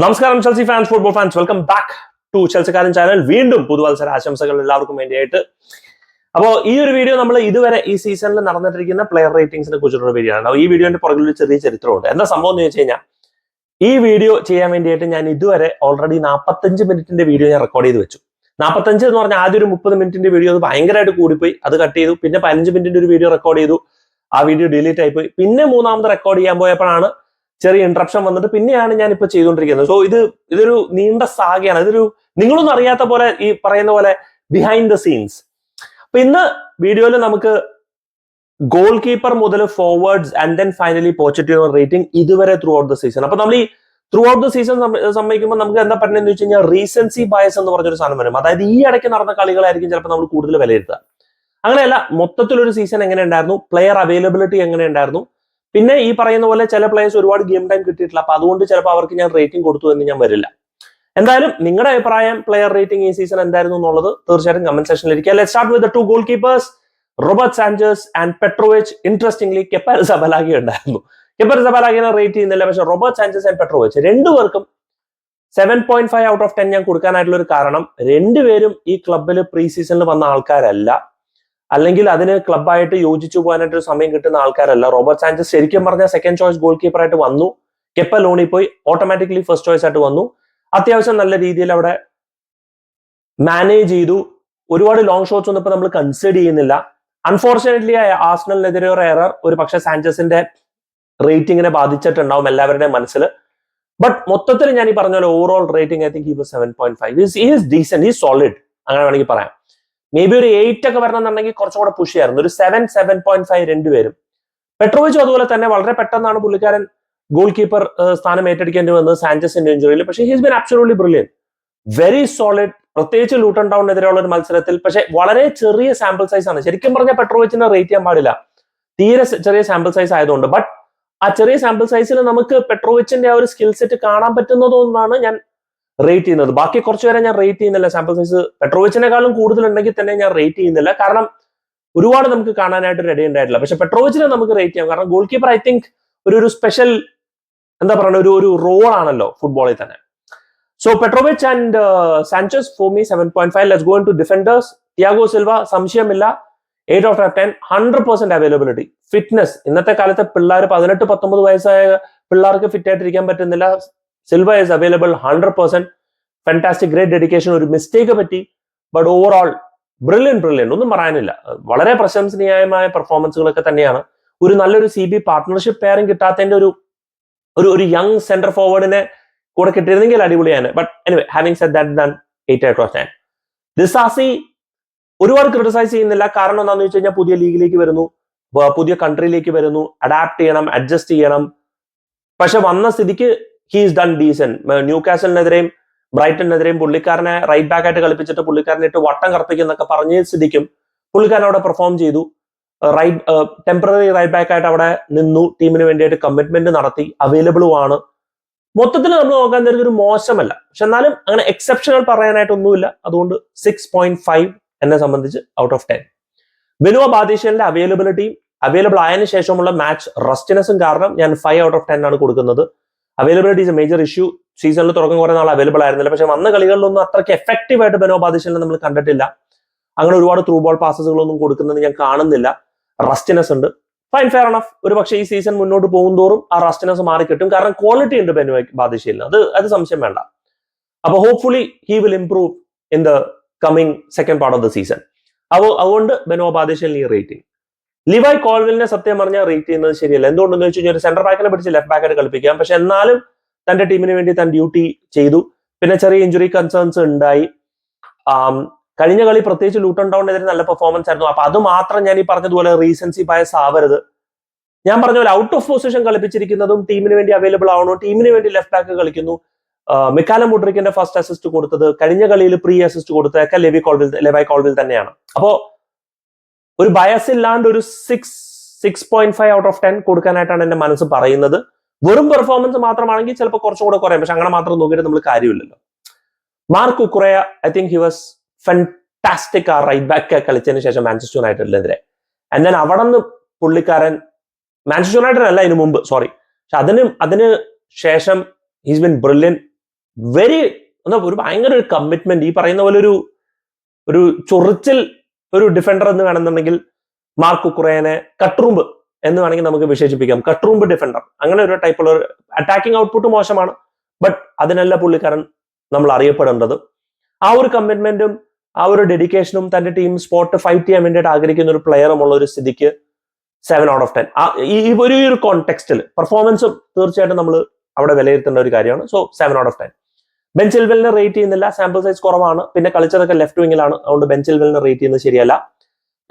നമസ്കാരം Chelsea fans, football fans, welcome back to ചെൽസിക്കാരൻ channel. വീണ്ടും പുതുവത്സര ആശംസകൾ എല്ലാവർക്കും വേണ്ടിയിട്ട്. അപ്പോൾ ഈ ഒരു വീഡിയോ നമ്മൾ ഇതുവരെ ഈ സീസണിൽ നടന്നിട്ടിരിക്കുന്ന പ്ലെയർ റേറ്റിംഗ്സിനെ കുറിച്ചുള്ള വീഡിയോ ആണ്. ഈ വീഡിയോന്റെ പുറകിൽ ഒരു ചെറിയ ചരിത്രമുണ്ട്. എന്താ സംഭവം എന്ന് വെച്ച് കഴിഞ്ഞാൽ, ഈ വീഡിയോ ചെയ്യാൻ വേണ്ടിയിട്ട് ഞാൻ ഇതുവരെ ഓൾറെഡി 45 മിനിറ്റിന്റെ വീഡിയോ ഞാൻ റെക്കോർഡ് ചെയ്ത് വെച്ചു. 45 എന്ന് പറഞ്ഞാൽ ആദ്യം ഒരു 30 മിനിറ്റിന്റെ വീഡിയോ അത് ഭയങ്കരമായിട്ട് കൂടിപ്പോയി, അത് കട്ട് ചെയ്തു. പിന്നെ 15 മിനിറ്റിന്റെ ഒരു വീഡിയോ റെക്കോർഡ് ചെയ്തു, ആ വീഡിയോ ഡിലീറ്റ് ആയിപ്പോയി. പിന്നെ മൂന്നാമത് റെക്കോർഡ് ചെയ്യാൻ പോയപ്പോഴാണ് ചെറിയ ഇന്ററപ്ഷൻ വന്നിട്ട് പിന്നെയാണ് ഞാൻ ഇപ്പൊ ചെയ്തുകൊണ്ടിരിക്കുന്നത്. സോ ഇതൊരു നീണ്ട സാഗയാണ്. ഇതൊരു നിങ്ങളൊന്നും അറിയാത്ത പോലെ, ഈ പറയുന്ന പോലെ ബിഹൈൻഡ് ദ സീൻസ്. അപ്പൊ ഇന്ന് വീഡിയോയിൽ നമുക്ക് ഗോൾ കീപ്പർ മുതൽ forwards and then finally പോച്ചറ്റിനോ rating ഇതുവരെ ത്രൂ ഔട്ട് ദ സീസൺ. അപ്പൊ നമ്മൾ ഈ ത്രൂ ഔട്ട് ദ സീസൺ സംബന്ധിക്കുമ്പോൾ നമുക്ക് എന്താ പറയുന്നത് വെച്ച് കഴിഞ്ഞാൽ റീസൻസി ബയസ് എന്ന് പറഞ്ഞൊരു സാധനം വരും. അതായത് ഈ ഇടയ്ക്ക് നടന്ന കളികളായിരിക്കും ചിലപ്പോൾ നമ്മൾ കൂടുതൽ വിലയിരുത്തുക. അങ്ങനെയല്ല, മൊത്തത്തിലൊരു സീസൺ എങ്ങനെ ഉണ്ടായിരുന്നു, പ്ലെയർ അവൈലബിലിറ്റി എങ്ങനെ ഉണ്ടായിരുന്നു, പിന്നെ ഈ പറയുന്ന പോലെ ചില പ്ലേയേഴ്സ് ഒരുപാട് ഗെയിം ടൈം കിട്ടിയിട്ടില്ല, അപ്പൊ അതുകൊണ്ട് ചിലപ്പോൾ അവർക്ക് ഞാൻ റേറ്റിംഗ് കൊടുത്തു എന്ന് ഞാൻ വരില്ല. എന്തായാലും നിങ്ങളുടെ അഭിപ്രായം, പ്ലെയർ റേറ്റിംഗ് ഈ സീസൺ എന്തായിരുന്നു എന്നുള്ളത് തീർച്ചയായിട്ടും കമന്റ് സെക്ഷനിൽ ഇരിക്കുക. Let's start with the two goalkeepers, Robert Sanchez and Petrovic. Interestingly Kepa സബലാഗി ഉണ്ടായിരുന്നു. കെപ്പർ സബലാഗിനെ റേറ്റ് ചെയ്യുന്നില്ല, പക്ഷെ റോബർട്ട് സാഞ്ചസ് ആൻഡ് പെട്രോവിച്ച് രണ്ടുപേർക്കും 7.5 ഔട്ട് ഓഫ് 10 ഞാൻ കൊടുക്കാനായിട്ടുള്ള ഒരു കാരണം, രണ്ടുപേരും ഈ ക്ലബിൽ പ്രീ സീസണിൽ വന്ന ആൾക്കാരല്ല, അല്ലെങ്കിൽ അതിന് ക്ലബ്ബായിട്ട് യോജിച്ചു പോകാനായിട്ട് ഒരു സമയം കിട്ടുന്ന ആൾക്കാരല്ല. റോബർട്ട് സാഞ്ചസ് ശരിക്കും പറഞ്ഞാൽ സെക്കൻഡ് ചോയ്സ് ഗോൾ കീപ്പർ ആയിട്ട് വന്നു, കെപ്പ ലോണിൽ പോയി ഓട്ടോമാറ്റിക്കലി ഫസ്റ്റ് ചോയ്സ് ആയിട്ട് വന്നു. അത്യാവശ്യം നല്ല രീതിയിൽ അവിടെ മാനേജ് ചെയ്തു. ഒരുപാട് ലോങ് ഷോട്ട്സ് ഒന്നും ഇപ്പൊ നമ്മൾ കൺസിഡർ ചെയ്യുന്നില്ല. അൺഫോർച്ചുനേറ്റ്ലി ആർസണലിനെതിരെ ഒരു എറർ ഒരു പക്ഷേ സാഞ്ചസിന്റെ റേറ്റിംഗിനെ ബാധിച്ചിട്ടുണ്ടാവും എല്ലാവരുടെയും മനസ്സിൽ. ബട്ട് മൊത്തത്തിൽ ഞാൻ ഈ പറഞ്ഞ പോലെ overall rating I think he was 7.5. He is decent, he is solid, അങ്ങനെ വേണമെങ്കിൽ പറയാം. മേ ബി ഒരു 8 ഒക്കെ വരണമെന്നുണ്ടെങ്കിൽ കുറച്ചും കൂടെ പുഷ് ചെയ്യായിരുന്നു. ഒരു 7.5 രണ്ടുപേരും. പെട്രോവിച്ചും അതുപോലെ തന്നെ വളരെ പെട്ടെന്നാണ് പുള്ളിക്കാരൻ ഗോൾ കീപ്പർ സ്ഥാനം ഏറ്റെടുക്കേണ്ടി വന്നത് സാഞ്ചസിന്റെ ഇഞ്ചുറിയിൽ. പക്ഷേ he's been absolutely brilliant, very solid, പ്രത്യേകിച്ച് ലൂട്ടൺ ടൗണിനെതിരെയുള്ള ഒരു മത്സരത്തിൽ. പക്ഷേ വളരെ ചെറിയ സാമ്പിൾ സൈസ് ആണ്. ശരിക്കും പറഞ്ഞാൽ പെട്രോവിച്ചിനെ റേറ്റ് ചെയ്യാൻ പാടില്ല, തീരെ ചെറിയ സാമ്പിൾ സൈസ് ആയതുകൊണ്ട്. ബട്ട് ആ ചെറിയ സാമ്പിൾ സൈസിൽ നമുക്ക് പെട്രോവിച്ചിന്റെ ആ ഒരു സ്കിൽ സെറ്റ് കാണാൻ പറ്റുന്നതുകൊണ്ടാണ് ഞാൻ റേറ്റ് ചെയ്യുന്നത്. ബാക്കി കുറച്ചുപേരെ ഞാൻ റേറ്റ് ചെയ്യുന്നില്ല. സാമ്പിൾ സൈസ് പെട്രോവിച്ചിനെക്കാളും കൂടുതലുണ്ടെങ്കിൽ തന്നെ ഞാൻ റേറ്റ് ചെയ്യുന്നില്ല, കാരണം ഒരുപാട് നമുക്ക് കാണാനായിട്ട് റെഡി ഉണ്ടായിട്ടില്ല. പക്ഷെ പെട്രോവിച്ചിനെ നമുക്ക് റേറ്റ് ചെയ്യാം, കാരണം ഗോൾ കീപ്പർ ഐ തിങ്ക് ഒരു സ്പെഷ്യൽ എന്താ പറയുക, ഒരു റോൾ ആണല്ലോ ഫുട്ബോളിൽ തന്നെ. So Petrovic and Sanchez for me 7.5. Let's go into defenders. Thiago Silva സംശയമില്ല 8 ഔട്ട് ഓഫ് 10. 100% അവൈലബിലിറ്റി. ഫിറ്റ്നസ്, ഇന്നത്തെ കാലത്തെ പിള്ളേർ 18-19 വയസ്സായ പിള്ളേർക്ക് ഫിറ്റ് ആയിട്ടിരിക്കാൻ പറ്റുന്നില്ല. Silva is available 100%. Fantastic, great dedication. ഒരു മിസ്റ്റേക്ക് പറ്റി, ബട്ട് ഓവറോൾ ബ്രില്യന്റ്, ഒന്നും പറയാനില്ല. വളരെ പ്രശംസനീയമായ പെർഫോമൻസുകളൊക്കെ തന്നെയാണ്. ഒരു നല്ലൊരു CB പാർട്ട്ണർഷിപ്പ് പെയറിംഗ് കിട്ടാത്തതിന്റെ ഒരു യങ് സെന്റർ ഫോർവേഡിനെ കൂടെ കിട്ടിയിരുന്നെങ്കിൽ അടിപൊളിയാണ്. But anyway, having said that, than 8 out of 10. Disasi ഒരുപാട് ക്രിട്ടിസൈസ് ചെയ്യുന്നില്ല. കാരണം എന്താണെന്ന് വെച്ച് കഴിഞ്ഞാൽ പുതിയ ലീഗിലേക്ക് വരുന്നു, പുതിയ കൺട്രിയിലേക്ക് വരുന്നു, അഡാപ്റ്റ് ചെയ്യണം, അഡ്ജസ്റ്റ് ചെയ്യണം. പക്ഷെ വന്ന സ്ഥിതിക്ക് ഹീസ് ഡൺ ഡീസന്റ്. ന്യൂകാസലിനെതിരെയും ബ്രൈറ്റനെതിരെയും പുള്ളിക്കാരനെ റൈറ്റ് ബാക്ക് ആയിട്ട് കളിപ്പിച്ചിട്ട് പുള്ളിക്കാരനെ ഇട്ട് വട്ടം കറപ്പിക്കുന്നൊക്കെ പറഞ്ഞ സ്ഥിതിക്കും പുള്ളിക്കാരൻ അവിടെ പെർഫോം ചെയ്തു. ടെമ്പററി റൈറ്റ് ബാക്ക് ആയിട്ട് അവിടെ നിന്നു, ടീമിന് വേണ്ടിയിട്ട് കമ്മിറ്റ്മെന്റ് നടത്തി, അവൈലബിളും ആണ്. മൊത്തത്തിൽ നമ്മൾ നോക്കാൻ തരുന്ന ഒരു മോശമല്ല, പക്ഷെ എന്നാലും അങ്ങനെ എക്സെപ്ഷണൽ പറയാനായിട്ടൊന്നുമില്ല. അതുകൊണ്ട് 6.5 എന്നെ സംബന്ധിച്ച് ഔട്ട് ഓഫ് 10. ബെനുവ ബാദിഷലിന്റെ അവൈലബിൾ ആയതിനു ശേഷമുള്ള മാച്ച് റസ്റ്റിനെസ്സും കാരണം ഞാൻ 5 ഔട്ട് ഓഫ് 10 ആണ് കൊടുക്കുന്നത്. Availability is A major issue. സീസണിൽ തുടക്കം കുറെ നാൾ അവൈലബിൾ ആയിരുന്നില്ല, പക്ഷെ വന്ന കളികളിലൊന്നും അത്രയ്ക്ക് എഫക്റ്റീവ് ആയിട്ട് ബെനോ ബാദിഷലിനെ നമ്മൾ കണ്ടിട്ടില്ല. അങ്ങനെ ഒരുപാട് ത്രൂ ബോൾ പാസസുകളൊന്നും കൊടുക്കുന്നത് ഞാൻ കാണുന്നില്ല. റസ്റ്റിനെസ് ഉണ്ട്, ഫൈൻ, ഫെയർ എനഫ്. ഒരു പക്ഷേ ഈ സീസൺ മുന്നോട്ട് പോകും തോറും ആ റസ്റ്റിനെസ് മാറി കിട്ടും, കാരണം ക്വാളിറ്റി ഉണ്ട് ബെനോ ബാദിഷലിന്, അത് സംശയം വേണ്ട. അപ്പൊ hopefully he will improve in the coming second part of the season. അതുകൊണ്ട് ബെനോ ബാദിഷലിന് ഈ റേറ്റിംഗ്. ലിവായ് കോൾവിലിനെ സത്യം പറഞ്ഞാൽ റേറ്റ് ചെയ്യുന്നത് ശരിയല്ല. എന്തുകൊണ്ടെന്ന് വെച്ച് കഴിഞ്ഞാൽ ഒരു സെന്റർ ബാക്കിനെ പിടിച്ച് ലെഫ്റ്റ് ബാക്കായിട്ട് കളിപ്പിക്കാം, പക്ഷെ എന്നാലും തന്റെ ടീമിന് വേണ്ടി താൻ ഡ്യൂട്ടി ചെയ്തു. പിന്നെ ചെറിയ ഇഞ്ചുറി കൺസേൺസ് ഉണ്ടായി. കഴിഞ്ഞ കളി പ്രത്യേകിച്ച് ലൂട്ടൺ ടൗണിനെതിരെ നല്ല പെർഫോമൻസ് ആയിരുന്നു. അപ്പൊ അത് മാത്രം ഞാൻ ഈ പറഞ്ഞതുപോലെ റീസൻസി ബയസ് ആവരുത്. ഞാൻ പറഞ്ഞ പോലെ ഔട്ട് ഓഫ് പൊസിഷൻ കളിപ്പിച്ചിരിക്കുന്നതും ടീമിന് വേണ്ടി അവൈലബിൾ ആവണോ, ടീമിന് വേണ്ടി ലെഫ്റ്റ് ബാക്ക് കളിക്കുന്നു. മിക്കാലം മുഡ്രിക്കിന്റെ ഫസ്റ്റ് അസിസ്റ്റ് കൊടുത്തത്, കഴിഞ്ഞ കളിയിൽ പ്രീ അസിസ്റ്റ് കൊടുത്തതൊക്കെ ലെവായ് കോൾവിൽ തന്നെയാണ്. അപ്പോ ഒരു ബയസ് ഇല്ലാണ്ട് ഒരു 6.5 ഔട്ട് ഓഫ് 10 കൊടുക്കാനായിട്ടാണ് എന്റെ മനസ്സ് പറയുന്നത്. വെറും പെർഫോമൻസ് മാത്രമാണെങ്കിൽ ചിലപ്പോൾ കുറച്ചും കൂടെ കുറയാം, പക്ഷെ അങ്ങനെ മാത്രം നോക്കിയിട്ട് നമ്മൾ കാര്യമില്ലല്ലോ. Mark കുക്കുറയ I think he was fantastic. ആ റൈറ്റ് ബാക്ക് കളിച്ചതിന് ശേഷം മാഞ്ചസ്റ്റർ യുണൈറ്റഡിനെതിരെ. ആൻഡ് ദെൻ അവിടെ നിന്ന് പുള്ളിക്കാരൻ മാഞ്ചസ്റ്റർ യുണൈറ്റഡ് അല്ല ഇതിനു മുമ്പ്, സോറി, പക്ഷെ അതിന് ശേഷം ഹീസ് ബീൻ ബ്രില്യന്റ്. ഒരു ഭയങ്കര ഒരു കമ്മിറ്റ്മെന്റ്. ഈ പറയുന്ന പോലെ ഒരു ചൊറിച്ചിൽ ഒരു ഡിഫൻഡർ എന്ന് വേണമെന്നുണ്ടെങ്കിൽ മാർക്ക് കുക്കുറേനെ കട്ട്റൂമ്പ് എന്ന് വേണമെങ്കിൽ നമുക്ക് വിശേഷിപ്പിക്കാം. കട്ട്റൂമ്പ് ഡിഫൻഡർ, അങ്ങനെ ഒരു ടൈപ്പുള്ള ഒരു അറ്റാക്കിംഗ് ഔട്ട്പുട്ട് മോശമാണ്, ബട്ട് അതിനല്ല പുള്ളിക്കാരൻ നമ്മൾ അറിയപ്പെടേണ്ടത്. ആ ഒരു കമ്മിറ്റ്മെന്റും ആ ഒരു ഡെഡിക്കേഷനും തന്റെ ടീം സ്പോട്ട് ഫൈറ്റ് ചെയ്യാൻ വേണ്ടിയിട്ട് ആഗ്രഹിക്കുന്ന ഒരു പ്ലെയറും ഉള്ള ഒരു സ്ഥിതിക്ക് 7/10. ഈ ഒരു കോണ്ടെക്സ്റ്റിൽ പെർഫോമൻസും തീർച്ചയായിട്ടും നമ്മൾ അവിടെ വിലയിരുത്തേണ്ട ഒരു കാര്യമാണ്. സോ 7/10. ബെൻ ചിൽവെലിനെ റേറ്റ് ചെയ്യുന്നില്ല, സാമ്പിൾ സൈസ് കുറവാണ്, പിന്നെ കളിച്ചതൊക്കെ ലെഫ്റ്റ് വിങ്ങിലാണ്, അതുകൊണ്ട് ബെൻ ചിൽവെലിനെ റേറ്റ് ചെയ്യുന്നത് ശരിയല്ല.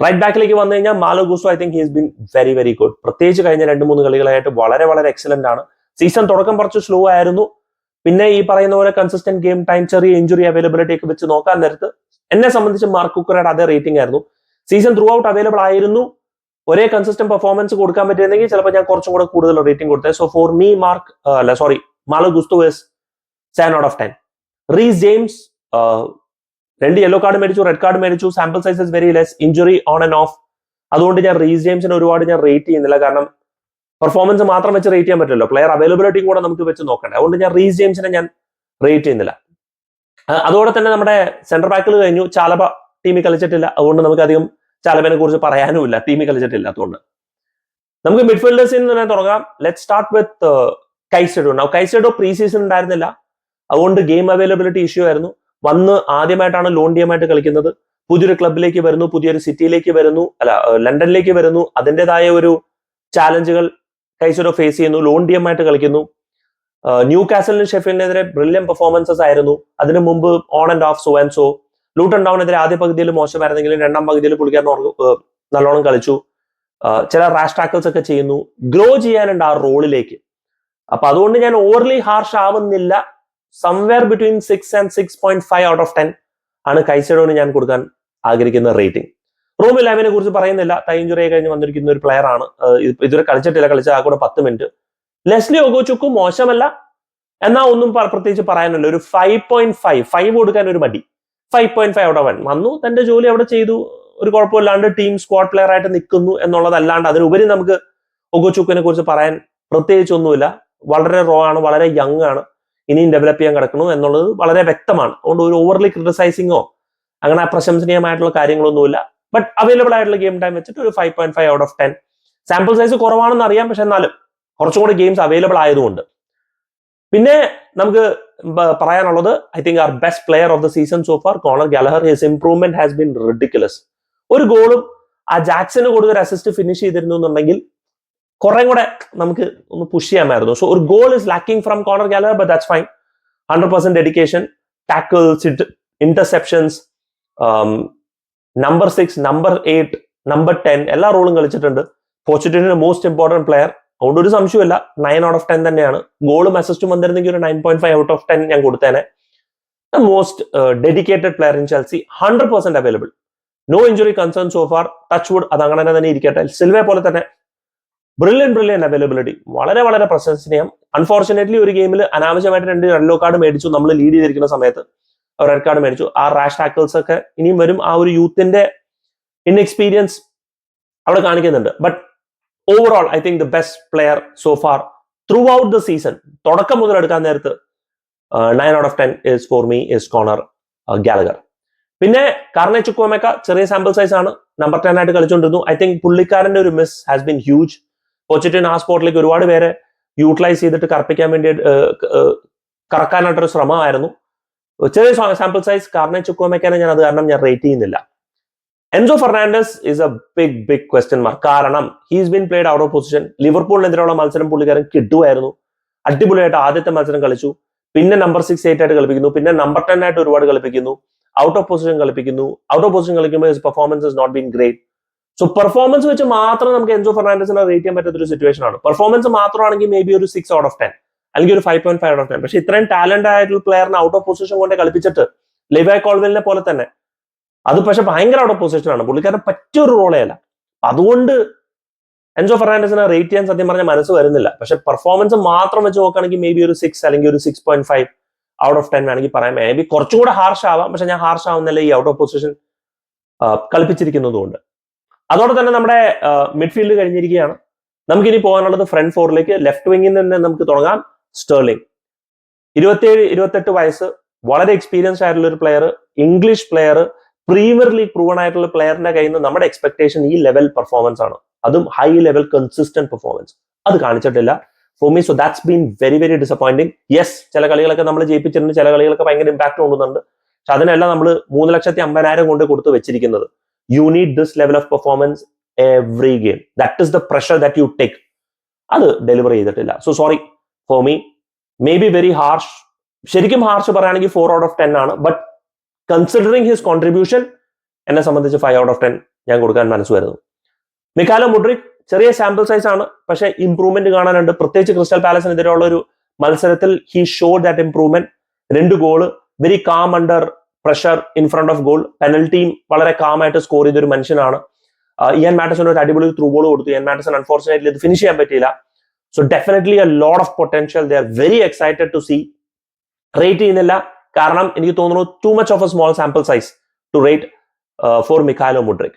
റൈറ്റ് ബാക്കിലേക്ക് വന്നു കഴിഞ്ഞാൽ Malo ഗുസ്റ്റോ, I think he's been very very good. പ്രത്യേകിച്ച് കഴിഞ്ഞ 2-3 കളികളായിട്ട് വളരെ വളരെ എക്സലന്റ് ആണ്. സീസൺ തുടക്കം കുറച്ച് സ്ലോ ആയിരുന്നു, പിന്നെ ഈ പറയുന്ന പോലെ കൺസിസ്റ്റന്റ് ഗെയിം ടൈം, ചെറിയ ഇഞ്ചുറി അവൈലബിലിറ്റി ഒക്കെ വെച്ച് നോക്കാൻ നേരത്ത് എന്നെ സംബന്ധിച്ച് മാർക്ക് കുക്കറയുടെ അതേ റേറ്റിംഗ് ആയിരുന്നു. സീസൺ ത്രൂ ഔട്ട് അവൈലബിൾ ആയിരുന്നു. ഒരേ കൺസിസ്റ്റന്റ് പെർഫോമൻസ് കൊടുക്കാൻ പറ്റിയിരുന്നെങ്കിൽ ചിലപ്പോൾ ഞാൻ കുറച്ചും കൂടെ കൂടുതൽ റേറ്റിംഗ് കൊടുത്തത്. So for me Malo ഗുസ്റ്റോ is 7/10. Reece James 2 yellow card മേടിച്ചു, റെഡ് കാർഡ് മേടിച്ചു, sample size is very less, injury on and of. അതുകൊണ്ട് ഞാൻ റീസ് ജെയിംസിനെ ഒരുപാട് ഞാൻ റേറ്റ് ചെയ്യുന്നില്ല, കാരണം പെർഫോമൻസ് മാത്രം വെച്ച് റേറ്റ് ചെയ്യാൻ പറ്റില്ലല്ലോ, പ്ലെയർ അവൈലബിലിറ്റിയും കൂടെ നമുക്ക് വെച്ച് നോക്കണ്ടേ. അതുകൊണ്ട് ഞാൻ റീസ് ജെയിംസിനെ ഞാൻ റേറ്റ് ചെയ്യുന്നില്ല. അതോടെ തന്നെ നമ്മുടെ സെന്റർ ബാക്കിൽ കഴിഞ്ഞു. ചാലബ ടീമിൽ കളിച്ചിട്ടില്ല, അതുകൊണ്ട് നമുക്ക് അധികം ചാലബനെ കുറിച്ച് പറയാനുമില്ല, ടീമിൽ കളിച്ചിട്ടില്ല. അതുകൊണ്ട് നമുക്ക് മിഡ്ഫീൽഡേഴ്സിൽ നിന്ന് തന്നെ തുടങ്ങാം. Let start with Caicedo. Caicedo pre season ഉണ്ടായിരുന്നില്ല, അതുകൊണ്ട് ഗെയിം അവൈലബിലിറ്റി ഇഷ്യൂ ആയിരുന്നു. വന്ന് ആദ്യമായിട്ടാണ് ലോൺ ടീമായിട്ട് കളിക്കുന്നത്, പുതിയൊരു ക്ലബിലേക്ക് വരുന്നു, പുതിയൊരു സിറ്റിയിലേക്ക് വരുന്നു, ലണ്ടനിലേക്ക് വരുന്നു. അതിൻ്റെതായ ഒരു ചാലഞ്ചുകൾ കൈസെഡോ ഫേസ് ചെയ്യുന്നു. ലോൺ ടീമായിട്ട് കളിക്കുന്നു. ന്യൂ കാസലിനും ഷെഫീൽഡിനെതിരെ ബ്രില്യൻ പെർഫോമൻസസ് ആയിരുന്നു. അതിനു മുമ്പ് on and off so and so. Luton ടൗണിനെതിരെ ആദ്യ പകുതിയിൽ മോശമായിരുന്നെങ്കിലും രണ്ടാം പകുതിയിൽ പുള്ളിക്കാരൻ നല്ലോണം കളിച്ചു. ചില റാഷ് ടാക്കിൾസ് ഒക്കെ ചെയ്യുന്നു. ഗ്രോ ചെയ്യാനുണ്ട് ആ റോളിലേക്ക്. അപ്പൊ അതുകൊണ്ട് ഞാൻ ഓവർലി ഹാർഷ് ആവുന്നില്ല. സംവെയർ ബിറ്റ്വീൻ 6 and 6.5/10 ആണ് കൈസെഡോന് ഞാൻ കൊടുക്കാൻ ആഗ്രഹിക്കുന്ന റേറ്റിംഗ്. റൂം 11 കുറിച്ച് പറയുന്നില്ല, തൈ ഇഞ്ചുറി കഴിഞ്ഞ് വന്നിരിക്കുന്ന ഒരു പ്ലെയർ ആണ്. ഇതുവരെ കളിച്ചിട്ടില്ല, കളിച്ച ആ കൂടെ 10 മിനിറ്റ്. ലെസ്ലി ഒഗോചുക്കു മോശമല്ല, എന്നാ ഒന്നും പ്രത്യേകിച്ച് പറയാനില്ല. ഒരു 5.5 കൊടുക്കാൻ ഒരു മടി. 5.5/10 വന്നു, തന്റെ ജോലി അവിടെ ചെയ്തു, ഒരു കുഴപ്പമില്ലാണ്ട് ടീം സ്ക്വാഡ് പ്ലെയർ ആയിട്ട് നിൽക്കുന്നു എന്നുള്ളതല്ലാണ്ട് അതിനുപരി നമുക്ക് ഒഗോചുക്കിനെ കുറിച്ച് പറയാൻ പ്രത്യേകിച്ച് ഒന്നുമില്ല. വളരെ റോ ആണ്, വളരെ യങ് ആണ്, ഇനിയും ഡെവലപ്പ് ചെയ്യാൻ കിടക്കുന്നു എന്നുള്ളത് വളരെ വ്യക്തമാണ്. അതുകൊണ്ട് ഒരു ഓവർലി ക്രിട്ടിസൈസിങ്ങോ അങ്ങനെ പ്രശംസനീയമായിട്ടുള്ള കാര്യങ്ങളൊന്നുമില്ല. ബട്ട് അവൈലബിൾ ആയിട്ടുള്ള ഗെയിം ടൈം വെച്ചിട്ട് ഒരു 5.5/10. സാമ്പിൾ സൈസ് കുറവാണെന്ന് അറിയാം, പക്ഷെ എന്നാലും കുറച്ചും കൂടി ഗെയിംസ് അവൈലബിൾ ആയതുകൊണ്ട്. പിന്നെ നമുക്ക് പറയാനുള്ളത്, I think our best player of the season so far, Conor Gallagher. His improvement has been ridiculous. ഒരു ഗോളും ആ ജാക്സന് കൊടുത്തൊരു അസിസ്റ്റ് ഫിനിഷ് ചെയ്തിരുന്നു എന്നുണ്ടെങ്കിൽ കുറെ കൂടെ നമുക്ക് ഒന്ന് പുഷ് ചെയ്യാമായിരുന്നു. സോ ഒരു goal is lacking from corner Gallagher, but that's fine. 100% dedication, tackles, interceptions, number 6, number 8, number 10 എല്ലാ റോളും കളിച്ചിട്ടുണ്ട്. പോർച്ചുഗലിന്റെ മോസ്റ്റ് ഇമ്പോർട്ടന്റ് പ്ലെയർ, അതുകൊണ്ട് ഒരു സംശയമില്ല 9/10 തന്നെയാണ്. ഗോളും അസിസ്റ്റും വന്നിരുന്നെങ്കിൽ ഒരു 9.5/10 ഞാൻ കൊടുത്തേനെ. The most dedicated player in Chelsea, 100% available, no injury concern so far, touch wood, അത് അങ്ങനെ തന്നെ ഇരിക്കട്ടെ. സിൽവയെ പോലെ തന്നെ ബ്രില്യൻ അവൈലബിലിറ്റി, വളരെ വളരെ പ്രശംസനീയം. അൺഫോർച്ചുനേറ്റ്ലി ഒരു ഗെയിമിൽ അനാവശ്യമായിട്ട് 2 യെല്ലോ കാർഡ് മേടിച്ചു, നമ്മൾ ലീഡ് ചെയ്തിരിക്കുന്ന സമയത്ത് റെഡ് കാർഡ് മേടിച്ചു. ആ റാഷ് ടാക്കിൾസ് ഒക്കെ ഇനിയും വരും. ആ ഒരു യൂത്തിന്റെ ഇൻഎക്സ്പീരിയൻസ് അവിടെ കാണിക്കുന്നുണ്ട്. But overall I think the best player so far throughout the season, തുടക്കം മുതൽ എടുക്കാൻ നേരത്ത് 9/10 is for me is Conor Gallagher. പിന്നെ കാർണെ ചുക്വമെക്ക ചെറിയ സാമ്പിൾ സൈസ് ആണ്, നമ്പർ 10 ആയിട്ട് കളിച്ചുകൊണ്ടിരുന്നു. ഐ തിങ്ക് പുള്ളിക്കാരന്റെ ഒരു മിസ് ഹാസ് ബീൻ ഹ്യൂജ്. പോച്ചറ്റിൻ ആ സ്പോട്ടിലേക്ക് ഒരുപാട് പേരെ യൂട്ടിലൈസ് ചെയ്തിട്ട് കറപ്പിക്കാൻ വേണ്ടി കറക്കാനായിട്ടൊരു ശ്രമമായിരുന്നു. ചെറിയ സാമ്പിൾ സൈസ് കാർണെ ചുക്വമെക്കാനെ ഞാൻ അത് കാരണം ഞാൻ റേറ്റ് ചെയ്യുന്നില്ല. Enzo Fernandez is a big question mark. കാരണം he's been played out of position. ലിവർപൂളിനെതിരെയുള്ള മത്സരം പുള്ളിക്കാരൻ കിട്ടുമായിരുന്നു, അടിപൊളിയായിട്ട് ആദ്യത്തെ മത്സരം കളിച്ചു. പിന്നെ നമ്പർ 6, 8 ആയിട്ട് കളിപ്പിക്കുന്നു, പിന്നെ നമ്പർ 10 ആയിട്ട് ഒരുപാട് കളിപ്പിക്കുന്നു, ഔട്ട് ഓഫ് പൊസിഷൻ കളിപ്പിക്കുന്നു. ഔട്ട് ഓഫ് പൊസിഷൻ കളിക്കുമ്പോൾ his performance is not been great. So performance വെച്ച് മാത്രം നമുക്ക് എൻസോ ഫെർണാണ്ടസിനെ റേറ്റ് ചെയ്യാൻ പറ്റാത്ത ഒരു സിറ്റുവേഷൻ ആണ്. പെർഫോമൻസ് മാത്രമാണെങ്കിൽ മേ ബി ഒരു 6/10 അല്ലെങ്കിൽ ഒരു 5.5/10. പക്ഷെ ഇത്രയും ടാലന്റ് ആയിട്ടുള്ള പ്ലെയറിനെ ഔട്ട് ഓഫ് പൊസിഷൻ കൊണ്ട് കളിപ്പിച്ചിട്ട് ലെവി കോൾവിലിനെ പോലെ തന്നെ, അത് പക്ഷെ ഭയങ്കര ഔട്ട് ഓഫ് പൊസിഷൻ ആണ്, പുള്ളിക്കാരൻ പറ്റിയൊരു റോളേ അല്ല. അതുകൊണ്ട് എൻസോ ഫെർണാണ്ടസിനെ റേറ്റ് ചെയ്യാൻ സത്യം പറഞ്ഞാൽ മനസ്സ് വരുന്നില്ല. പക്ഷെ പെർഫോമൻസ് മാത്രം വെച്ച് നോക്കുകയാണെങ്കിൽ മേ ബി ഒരു 6 അല്ലെങ്കിൽ ഒരു 6.5/10 വേണമെങ്കിൽ പറയാം. മേ ബി കുറച്ചും കൂടെ ഹാർഷ് ആവാം, പക്ഷെ ഞാൻ ഹാർഷ് ആവുന്നില്ല ഈ ഔട്ട് ഓഫ് പൊസിഷൻ കളിപ്പിച്ചിരിക്കുന്നതുകൊണ്ട്. അതോടെ തന്നെ നമ്മുടെ മിഡ്ഫീൽഡ് കഴിഞ്ഞിരിക്കുകയാണ്. നമുക്കിനി പോകാനുള്ളത് ഫ്രണ്ട് ഫോറിലേക്ക്. ലെഫ്റ്റ് വിങ്ങിൽ നിന്ന് നമുക്ക് തുടങ്ങാം. സ്റ്റെർലിംഗ് 27-28 വയസ്സ്, വളരെ എക്സ്പീരിയൻസ്ഡ് ആയിട്ടുള്ള ഒരു player, English player, premier league proven ആയിട്ടുള്ള പ്ലെയറിന്റെ കയ്യിൽ നിന്ന് നമ്മുടെ എക്സ്പെക്ടേഷൻ ഈ ലെവൽ പെർഫോമൻസ് ആണ്, അതും ഹൈ ലെവൽ കൺസിസ്റ്റന്റ് പെർഫോമൻസ്. അത് കാണിച്ചിട്ടില്ല for me. So that's been very very disappointing. Yes, ചില കളികളൊക്കെ നമ്മൾ ജയിപ്പിച്ചിട്ടുണ്ട്, ചില കളികളൊക്കെ ഭയങ്കര ഇമ്പാക്ട് കൊണ്ടുവന്നുണ്ട്. പക്ഷെ അതിനെല്ലാം നമ്മൾ 3,50,000 കൊണ്ട് കൊടുത്ത് വെച്ചിരിക്കുന്നത്. You need this level of performance every game. That is the pressure that you take. അത് ഡെലിവർ ചെയ്തിട്ടില്ല. So sorry for me. May be very harsh, ശരിക്കും ഹാർഷ് പറയുകയാണെങ്കിൽ 4 out of 10 ആണ്. ബട്ട് കൺസിഡറിങ് ഹിസ് കോൺട്രിബ്യൂഷൻ എന്നെ സംബന്ധിച്ച് 5 out of 10 ഞാൻ കൊടുക്കാൻ മനസ്സ് വരുന്നു. മിക്കാലോ മുഡ്രിക് ചെറിയ സാമ്പിൾ സൈസ് ആണ്, പക്ഷെ ഇംപ്രൂവ്മെന്റ് കാണാനുണ്ട്. പ്രത്യേകിച്ച് ക്രിസ്റ്റൽ പാലസിനെതിരെയുള്ള ഒരു മത്സരത്തിൽ he showed that improvement. 2 goal, very calm under pressure in front of goal. പെനൽറ്റിയും വളരെ കാം ആയിട്ട് സ്കോർ ചെയ്തൊരു മനുഷ്യനാണ്. ഇയാൻ മാറ്റസൺ ഒരു അടിപൊളി ത്രൂ ബോൾ കൊടുത്തു. ഇയാൻ മാറ്റസൺ അൺഫോർച്ചുനേറ്റ്ലി ഇത് ഫിനിഷ് ചെയ്യാൻ പറ്റിയില്ല. So definitely a lot of potential. They are very excited to see. Rate ചെയ്യുന്നില്ല, കാരണം എനിക്ക് തോന്നുന്നു too much of a small sample size to rate for Mykhailo Mudryk.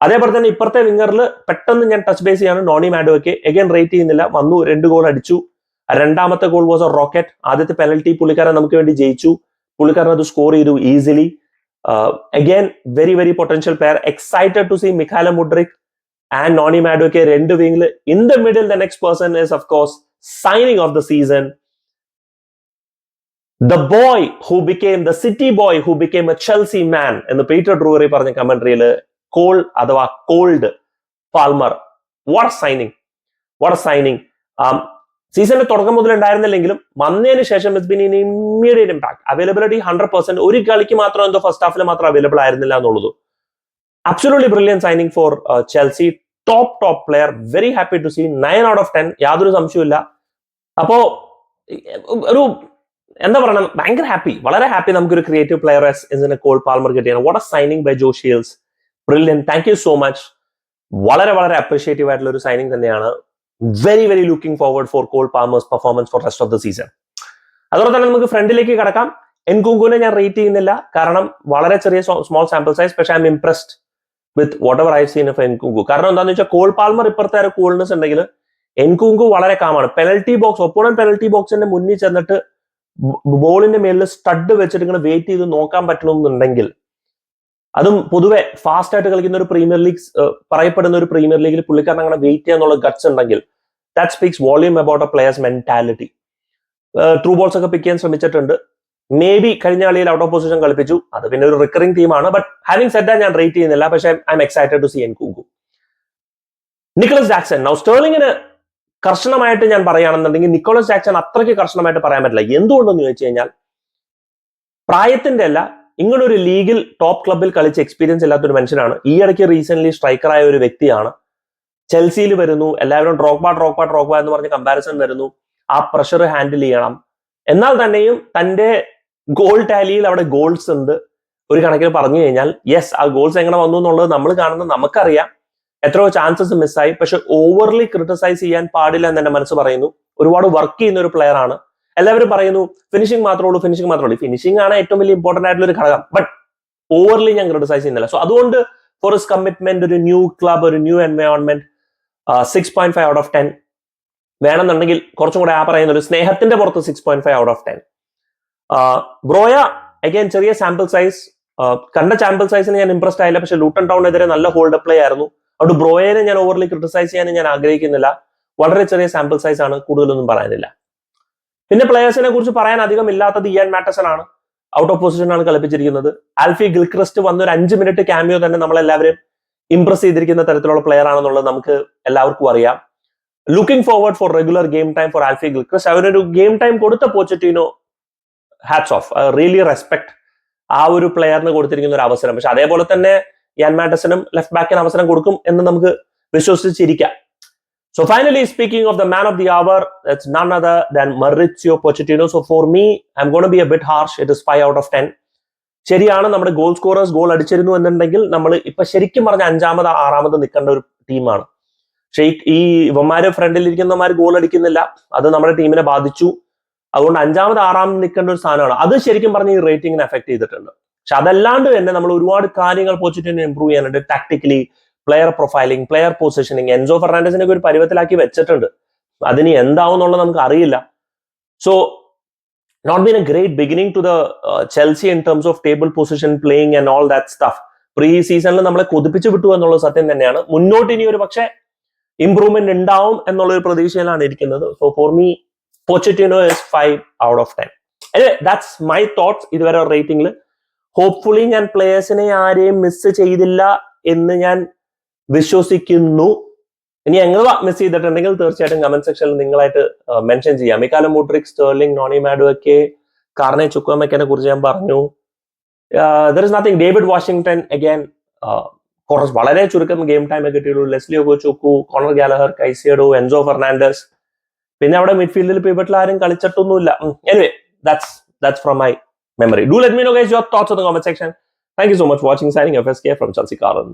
അതേപോലെ തന്നെ ഇപ്പുറത്തെ വിങ്ങറിൽ പെട്ടെന്ന് ഞാൻ ടച്ച് ബേസ് ചെയ്യാണ് നോണി മാഡോയ്ക്ക്. എഗൈൻ റേറ്റ് ചെയ്യുന്നില്ല, വന്നു 2 ഗോൾ അടിച്ചു. രണ്ടാമത്തെ ഗോൾ വാസ് എ റോക്കറ്റ്. ആദ്യത്തെ പെനൽറ്റി പുള്ളിക്കാരൻ നമുക്ക് വേണ്ടി ജയിച്ചു, പുള്ളിക്കാരൻ അത് സ്കോർ ചെയ്തു easily. Again very very potential player. Excited to see Mykhailo Mudryk and Noni Madueke 2 wing. In the middle, the next person is, of course, signing of the season. The boy who became the city boy who became a Chelsea man in the Peter Drury പറഞ്ഞ കമന്ററിയിൽ Cole അഥവാ cold Palmer. What a signing. What a signing. സീസണിന്റെ തുടക്കം മുതൽ ഉണ്ടായിരുന്നില്ലെങ്കിലും വന്നതിന് ശേഷം it's been in immediate impact. Availability 100%. ഒരു കളിക്ക് മാത്രം എന്തോ ഫസ്റ്റ് ഹാഫിൽ മാത്രം അവൈലബിൾ ആയിരുന്നില്ല എന്നുള്ളത്. Absolutely brilliant signing for Chelsea. Top player. Very happy to see. 9 out of 10. യാതൊരു സംശയമില്ല. അപ്പോ ഒരു എന്താ പറയണം, ഭയങ്കര ഹാപ്പി, വളരെ ഹാപ്പി നമുക്കൊരു ക്രിയേറ്റീവ് പ്ലെയർ കോൾ പാൽമർ കിട്ടിയാണ്. What a signing by Joe Shields. Brilliant. Thank you so much. വളരെ വളരെ അപ്രീഷിയേറ്റീവ് ആയിട്ടുള്ള ഒരു സൈനിങ് തന്നെയാണ്. Very very looking forward for Cole Palmer's performance for rest of the season. അതുപോലെ തന്നെ നമുക്ക് ഫ്രണ്ടിലേക്ക് കടക്കാം. എൻകുങ്കുവിനെ ഞാൻ റേറ്റ് ചെയ്യുന്നില്ല, കാരണം വളരെ ചെറിയ സ്മോൾ സാമ്പിൾ സൈസ്. പക്ഷെ I M impressed with what ever I seen of Nkunku. കാരണം എന്താണെന്ന് വെച്ചാൽ കോൾ പാൽമർ ഇപ്പുറത്തെ ഒരു കൂൾനെസ് ഉണ്ടെങ്കിൽ എൻകുങ്കു വളരെ കാമാണ്. പെനൽറ്റി ബോക്സ്, ഒപ്പോണന്റ് പെനൽറ്റി ബോക്സിന്റെ മുന്നിൽ ചെന്നിട്ട് ബോളിന്റെ മേലിൽ സ്റ്റഡ് വെച്ചിട്ട് ഇങ്ങനെ വെയിറ്റ് ചെയ്ത് നോക്കാൻ പറ്റണമെന്നുണ്ടെങ്കിൽ, അതും പൊതുവെ ഫാസ്റ്റ് ആയിട്ട് കളിക്കുന്ന ഒരു പ്രീമിയർ ലീഗ് പറയപ്പെടുന്ന ഒരു പ്രീമിയർ ലീഗിൽ പുള്ളിക്കാരൻ അങ്ങനെ വെയിറ്റ് ചെയ്യാന്നുള്ള ഗട്ട്സ് ഉണ്ടെങ്കിൽ that speaks volume about A players mentality. True balls ഒക്കെ പിക്ക് ചെയ്യാൻ ശ്രമിച്ചിട്ടുണ്ട്. മേ ബി കഴിഞ്ഞ കളിയിൽ ഔട്ട് ഓഫ് പൊസിഷൻ കളിപ്പിച്ചു, അത് പിന്നെ ഒരു റിക്കറിംഗ് ടീമാണ്. ബട്ട് ഹാവിംഗ് സെഡ് ദാറ്റ് ഞാൻ റേറ്റ് ചെയ്യുന്നില്ല, പക്ഷേ I'm excited to see Nkunku. Nicolas Jackson. Now സ്റ്റേർലിങ്ങിന് കർശനമായിട്ട് ഞാൻ പറയുകയാണെന്നുണ്ടെങ്കിൽ നിക്കോളസ് ജാക്സൺ അത്രയ്ക്ക് കർശനമായിട്ട് പറയാൻ പറ്റില്ല. എന്തുകൊണ്ടെന്ന് ചോദിച്ചു കഴിഞ്ഞാൽ പ്രായത്തിന്റെ അല്ല, ഇങ്ങനൊരു ലീഗിൽ ടോപ്പ് ക്ലബിൽ കളിച്ച് എക്സ്പീരിയൻസ് ഇല്ലാത്തൊരു മനുഷ്യനാണ്. ഈ ഇടയ്ക്ക് റീസെന്റ് സ്ട്രൈക്കറായ ഒരു വ്യക്തിയാണ്. ചെൽസിയിൽ വരുന്നു, എല്ലാവരും ഡ്രോഗ്ബ എന്ന് പറഞ്ഞ് കമ്പാരിസൺ വരുന്നു. ആ പ്രഷർ ഹാൻഡിൽ ചെയ്യണം. എന്നാൽ തന്നെയും തന്റെ ഗോൾ ടാലിയിൽ അവിടെ ഗോൾസ് ഉണ്ട്. ഒരു കണക്കിൽ പറഞ്ഞു കഴിഞ്ഞാൽ യെസ്, ആ ഗോൾസ് എങ്ങനെ വന്നു എന്നുള്ളത് നമ്മൾ കാണുന്നത് നമുക്കറിയാം. എത്രയോ ചാൻസസ് മിസ്സായി. പക്ഷെ ഓവർലി ക്രിട്ടിസൈസ് ചെയ്യാൻ പാടില്ല എന്ന് എന്റെ മനസ്സ് പറയുന്നു. ഒരുപാട് വർക്ക് ചെയ്യുന്ന ഒരു പ്ലെയർ ആണ്. എല്ലാവരും പറയുന്നു ഫിനിഷിംഗ് മാത്രമേ ഉള്ളൂ. ഫിനിഷിംഗ് ആണ് ഏറ്റവും വലിയ ഇമ്പോർട്ടന്റ് ആയിട്ടുള്ള ഒരു ഘടകം. ബട്ട് ഓവർലി ഞാൻ ക്രിട്ടിസൈസ് ചെയ്യുന്നില്ല. സോ അതുകൊണ്ട് ഫോർ ഹിസ് കമ്മിറ്റ്മെന്റ്, ഒരു ന്യൂ ക്ലബ്, ഒരു ന്യൂ എൻവയോൺമെന്റ്, 6.5 out of 10. വേണമെന്നുണ്ടെങ്കിൽ കുറച്ചും കൂടെ ആ പറയുന്ന ഒരു സ്നേഹത്തിന്റെ പുറത്ത് 6.5 out of 10. ബ്രോയ അഗൈൻ ചെറിയ സാമ്പിൾ സൈസ്. കണ്ട സാമ്പിൾ സൈസിന് ഞാൻ ഇംപ്രസ്ഡ് ആയില്ല. പക്ഷെ ലൂട്ടൺ ടൗണിനെതിരെ നല്ല ഹോൾഡ് പ്ലേ ആയിരുന്നു. അതുകൊണ്ട് ബ്രോയനെ ഞാൻ ഓവർലി ക്രിട്ടിസൈസ് ചെയ്യാൻ ഞാൻ ആഗ്രഹിക്കുന്നില്ല. വളരെ ചെറിയ സാമ്പിൾ സൈസ് ആണ്, കൂടുതലൊന്നും പറയാനില്ല. പിന്നെ പ്ലേയേഴ്സിനെ കുറിച്ച് പറയാൻ അധികം ഇല്ലാത്തത് ഇയാൻ മാറ്റസൺ ആണ്. ഔട്ട് ഓഫ് പൊസിഷൻ ആണ് കളിപ്പിച്ചിരിക്കുന്നത്. ആൽഫി ഗിൽക്രിസ്റ്റ് വന്നൊരു 5 മിനിറ്റ് ക്യാമിയോ തന്നെ നമ്മളെല്ലാവരും ഇംപ്രസ് ചെയ്തിരിക്കുന്ന തരത്തിലുള്ള പ്ലെയർ ആണെന്നുള്ളത് നമുക്ക് എല്ലാവർക്കും അറിയാം. Looking forward four regular game time for Alfie Gilchrist. അവരൊരു ഗെയിം ടൈം കൊടുത്ത പോച്ചറ്റിനോ ഹാറ്റ്സ് ഓഫ്. റിയലി റെസ്പെക്ട് ആ ഒരു പ്ലെയറിന് കൊടുത്തിരിക്കുന്ന ഒരു അവസരം. പക്ഷെ അതേപോലെ തന്നെ ഇയാൻ മാറ്റസനും ലെഫ്റ്റ് ബാക്കിന് അവസരം കൊടുക്കും എന്ന് നമുക്ക് വിശ്വസിച്ചിരിക്കാം. So finally, speaking of the man of the hour, it's none other than Mauricio Pochettino. So for me, I'm going to be a bit harsh. It is 5 out of 10. ശരിയാണ്, നമ്മുടെ goal scorers goal അടിച്ചിരുന്നു എന്നുണ്ടെങ്കിൽ നമ്മൾ ഇപ്പൊ ശരിക്കും പറഞ്ഞ 5ാമത് 6ാമത് നിൽക്കേണ്ട ഒരു ടീമാണ്. പക്ഷെ ഈ ഇവന്മാര് ഫ്രണ്ടിൽ ഇരിക്കുന്നവന്മാർ ഗോൾ അടിക്കുന്നില്ല. അത് നമ്മുടെ ടീമിനെ ബാധിച്ചു. അതുകൊണ്ട് 5ാമത് 6ാമത് നിൽക്കേണ്ട ഒരു സ്ഥാനമാണ്. അത് ശരിക്കും പറഞ്ഞ ഈ റേറ്റിംഗിനെ എഫക്ട് ചെയ്തിട്ടുണ്ട്. പക്ഷെ അതല്ലാണ്ട് തന്നെ നമ്മൾ ഒരുപാട് കാര്യങ്ങൾ പോച്ചിറ്റിനെ ഇംപ്രൂവ് ചെയ്യാനുണ്ട്. Tactically, player profiling, player positioning. Enzo ഫെർണാണ്ടസിനെ ഒരു പരുവത്തിലാക്കി വെച്ചിട്ടുണ്ട്. അതിന് എന്താവും എന്നുള്ളത് നമുക്ക് അറിയില്ല. So not been a great beginning to the Chelsea in terms of table position playing and all that stuff. Pre സീസണിൽ നമ്മളെ കൊതിപ്പിച്ച് വിട്ടു എന്നുള്ളത് സത്യം തന്നെയാണ്. മുന്നോട്ട് ഇനി ഒരു പക്ഷേ ഇംപ്രൂവ്മെന്റ് ഉണ്ടാവും എന്നുള്ളൊരു പ്രതീക്ഷയിലാണ് ഇരിക്കുന്നത്. So for me Pochettino is 5 out of 10. Anyway, that's my thoughts ഇതുവരെ റേറ്റിംഗിൽ. ഹോപ്പ്ഫുള്ളി ഞാൻ പ്ലേയേഴ്സിനെ ആരെയും മിസ് ചെയ്തില്ല എന്ന് ഞാൻ വിശ്വസിക്കുന്നു. ഇനി ഞങ്ങൾ മിസ് ചെയ്തിട്ടുണ്ടെങ്കിൽ തീർച്ചയായിട്ടും കമന്റ് സെക്ഷനിൽ നിങ്ങളായിട്ട് മെൻഷൻ ചെയ്യാം. Mykhailo Mudryk, Sterling, Noni Madueke, Carney ചുക്വമെക്കനെ കുറിച്ച് ഞാൻ പറഞ്ഞു. There is nothing. David Washington again കുറച്ച് വളരെ ചുരുക്കം ഗെയിം ടൈം കിട്ടിയുള്ളൂ. Lesley Ugochukwu, Conor Gallagher, Caicedo, Enzo Fernandez. പിന്നെ അവിടെ മിഡ്ഫീൽഡിൽ പിവറ്റിൽ ആരും കളിച്ചിട്ടൊന്നുമില്ല. Anyway, that's from my memory. Do let me know guys your thoughts in the comment section. Thank you so much for watching. Signing off, SK from Chelsea Karan.